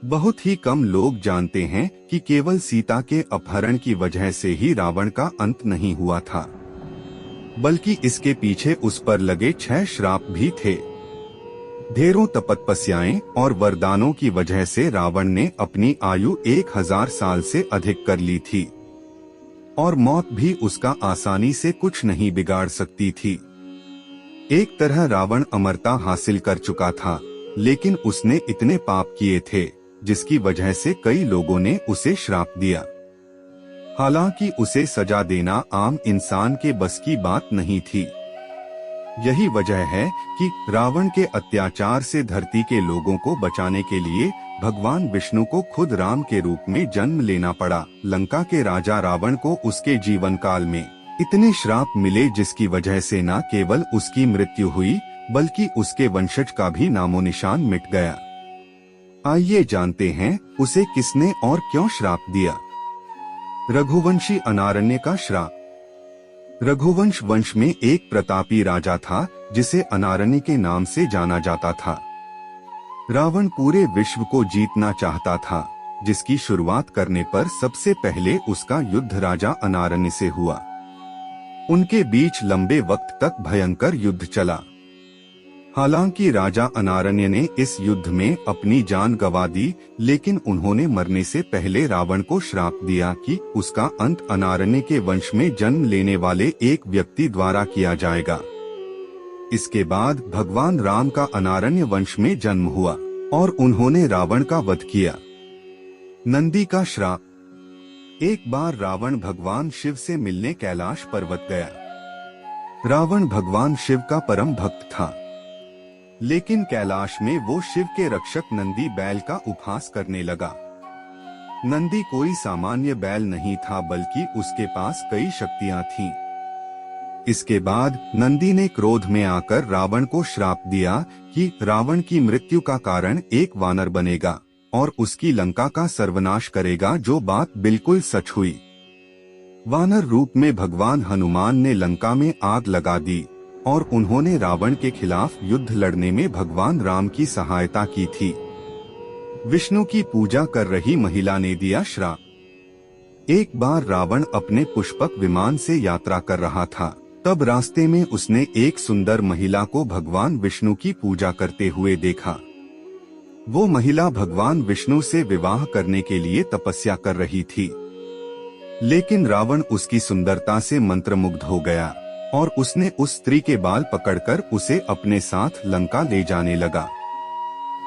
बहुत ही कम लोग जानते हैं कि केवल सीता के अपहरण की वजह से ही रावण का अंत नहीं हुआ था, बल्कि इसके पीछे उस पर लगे 6 श्राप भी थे। ढेरों तपस्याएं और वरदानों की वजह से रावण ने अपनी आयु 1000 साल से अधिक कर ली थी, और मौत भी उसका आसानी से कुछ नहीं बिगाड़ सकती थी। एक तरह रावण अमरता हासिल कर चुका था, लेकिन उसने इतने पाप किए थे जिसकी वजह से कई लोगों ने उसे श्राप दिया। हालांकि उसे सजा देना आम इंसान के बस की बात नहीं थी। यही वजह है कि रावण के अत्याचार से धरती के लोगों को बचाने के लिए भगवान विष्णु को खुद राम के रूप में जन्म लेना पड़ा। लंका के राजा रावण को उसके जीवन काल में इतने श्राप मिले जिसकी वजह से न केवल उसकी मृत्यु हुई बल्कि उसके वंशज का भी नामो निशान मिट गया। आइए जानते हैं उसे किसने और क्यों श्राप दिया। रघुवंशी अनारण्य का श्राप। रघुवंश वंश में एक प्रतापी राजा था जिसे अनारण्य के नाम से जाना जाता था। रावण पूरे विश्व को जीतना चाहता था, जिसकी शुरुआत करने पर सबसे पहले उसका युद्ध राजा अनारण्य से हुआ। उनके बीच लंबे वक्त तक भयंकर युद्ध चला। हालांकि राजा अनारण्य ने इस युद्ध में अपनी जान गंवा दी, लेकिन उन्होंने मरने से पहले रावण को श्राप दिया कि उसका अंत अनारण्य के वंश में जन्म लेने वाले एक व्यक्ति द्वारा किया जाएगा। इसके बाद भगवान राम का अनारण्य वंश में जन्म हुआ और उन्होंने रावण का वध किया। नंदी का श्राप। एक बार रावण भगवान शिव से मिलने कैलाश पर्वत गया। रावण भगवान शिव का परम भक्त था, लेकिन कैलाश में वो शिव के रक्षक नंदी बैल का उपहास करने लगा। नंदी कोई सामान्य बैल नहीं था, बल्कि उसके पास कई शक्तियां थीं। इसके बाद नंदी ने क्रोध में आकर रावण को श्राप दिया कि रावण की मृत्यु का कारण एक वानर बनेगा और उसकी लंका का सर्वनाश करेगा, जो बात बिल्कुल सच हुई। वानर रूप में भगवान हनुमान ने लंका में आग लगा दी और उन्होंने रावण के खिलाफ युद्ध लड़ने में भगवान राम की सहायता की थी। विष्णु की पूजा कर रही महिला ने दिया श्राप। एक बार रावण अपने पुष्पक विमान से यात्रा कर रहा था, तब रास्ते में उसने एक सुंदर महिला को भगवान विष्णु की पूजा करते हुए देखा। वो महिला भगवान विष्णु से विवाह करने के लिए तपस्या कर रही थी, लेकिन रावण उसकी सुंदरता से मंत्रमुग्ध हो गया और उसने उस स्त्री के बाल पकड़कर उसे अपने साथ लंका ले जाने लगा।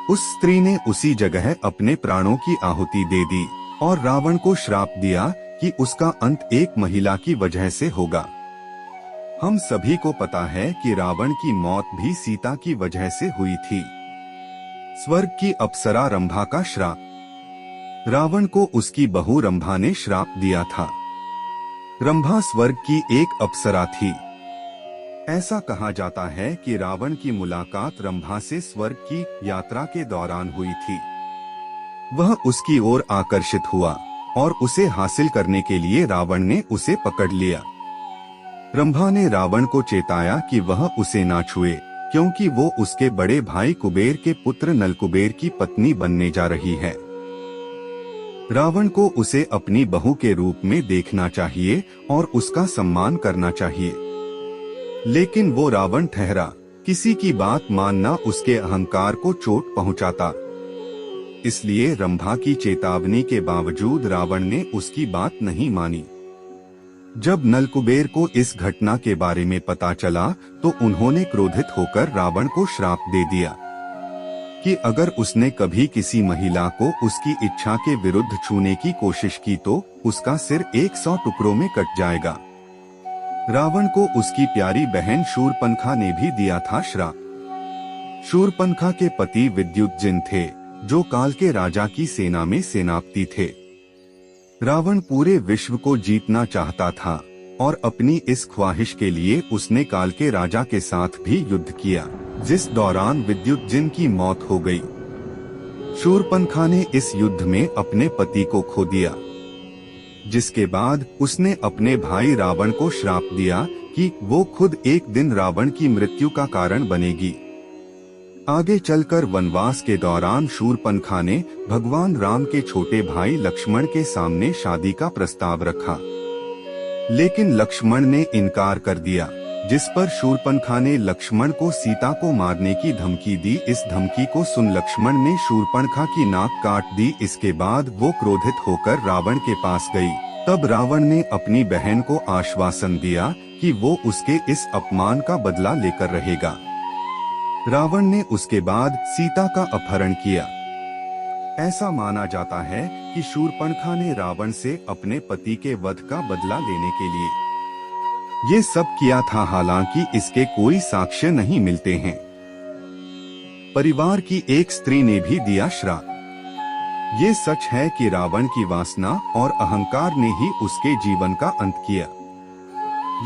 उस स्त्री ने उसी जगह अपने प्राणों की आहुति दे दी और रावण को श्राप दिया कि उसका अंत एक महिला की वजह से होगा। हम सभी को पता है कि रावण की मौत भी सीता की वजह से हुई थी। स्वर्ग की अप्सरा रंभा का श्राप। रावण को उसकी बहू रंभा ने श्राप दिया था। रंभा स्वर्ग की एक अप्सरा थी। ऐसा कहा जाता है कि रावण की मुलाकात रंभा से स्वर्ग की यात्रा के दौरान हुई थी। वह उसकी ओर आकर्षित हुआ और उसे हासिल करने के लिए रावण ने उसे पकड़ लिया। रंभा ने रावण को चेताया कि वह उसे ना छुए, क्योंकि वो उसके बड़े भाई कुबेर के पुत्र नलकुबेर की पत्नी बनने जा रही है। रावण को उसे अपनी बहू के रूप में देखना चाहिए और उसका सम्मान करना चाहिए, लेकिन वो रावण ठहरा। किसी की बात मानना उसके अहंकार को चोट पहुंचाता। इसलिए रंभा की चेतावनी के बावजूद रावण ने उसकी बात नहीं मानी। जब नलकुबेर को इस घटना के बारे में पता चला तो उन्होंने क्रोधित होकर रावण को श्राप दे दिया कि अगर उसने कभी किसी महिला को उसकी इच्छा के विरुद्ध छूने की कोशिश की तो उसका सिर 100 टुकड़ों में कट जाएगा। रावण को उसकी प्यारी बहन शूरपनखा ने भी दिया था श्राप। शूरपनखा के पति विद्युतजिन थे, जो काल के राजा की सेना में सेनापति थे। रावण पूरे विश्व को जीतना चाहता था और अपनी इस ख्वाहिश के लिए उसने काल के राजा के साथ भी युद्ध किया, जिस दौरान विद्युतजिन की मौत हो गई। शूरपनखा ने इस युद्ध में अपने पति को खो दिया, जिसके बाद उसने अपने भाई रावण को श्राप दिया कि वो खुद एक दिन रावण की मृत्यु का कारण बनेगी। आगे चलकर वनवास के दौरान शूरपनखा ने भगवान राम के छोटे भाई लक्ष्मण के सामने शादी का प्रस्ताव रखा, लेकिन लक्ष्मण ने इनकार कर दिया, जिस पर शूरपनखा ने लक्ष्मण को सीता को मारने की धमकी दी। इस धमकी को सुन लक्ष्मण ने शूरपनखा की नाक काट दी। इसके बाद वो क्रोधित होकर रावण के पास गई। तब रावण ने अपनी बहन को आश्वासन दिया कि वो उसके इस अपमान का बदला लेकर रहेगा। रावण ने उसके बाद सीता का अपहरण किया। ऐसा माना जाता है कि शूरपनखा ने रावण से अपने पति के वध का बदला लेने के लिए ये सब किया था, हालांकि इसके कोई साक्ष्य नहीं मिलते हैं। परिवार की एक स्त्री ने भी दिया श्राप। ये सच है कि रावण की वासना और अहंकार ने ही उसके जीवन का अंत किया।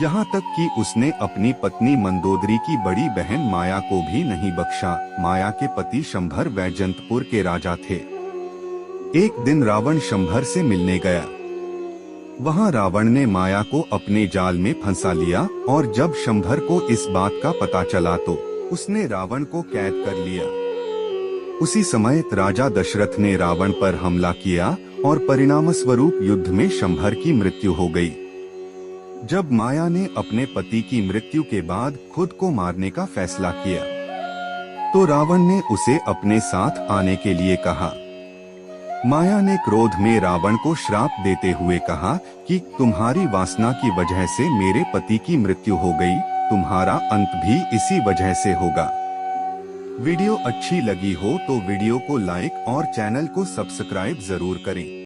यहाँ तक कि उसने अपनी पत्नी मंदोदरी की बड़ी बहन माया को भी नहीं बख्शा। माया के पति शंभर वैजंतपुर के राजा थे। एक दिन रावण शंभर से मिलने गया। वहाँ रावण ने माया को अपने जाल में फंसा लिया और जब शंभर को इस बात का पता चला तो उसने रावण को कैद कर लिया। उसी समय राजा दशरथ ने रावण पर हमला किया और परिणामस्वरूप युद्ध में शंभर की मृत्यु हो गई। जब माया ने अपने पति की मृत्यु के बाद खुद को मारने का फैसला किया तो रावण ने उसे अपने साथ आने के लिए कहा। माया ने क्रोध में रावण को श्राप देते हुए कहा कि तुम्हारी वासना की वजह से मेरे पति की मृत्यु हो गई, तुम्हारा अंत भी इसी वजह से होगा। वीडियो अच्छी लगी हो तो वीडियो को लाइक और चैनल को सब्सक्राइब जरूर करें।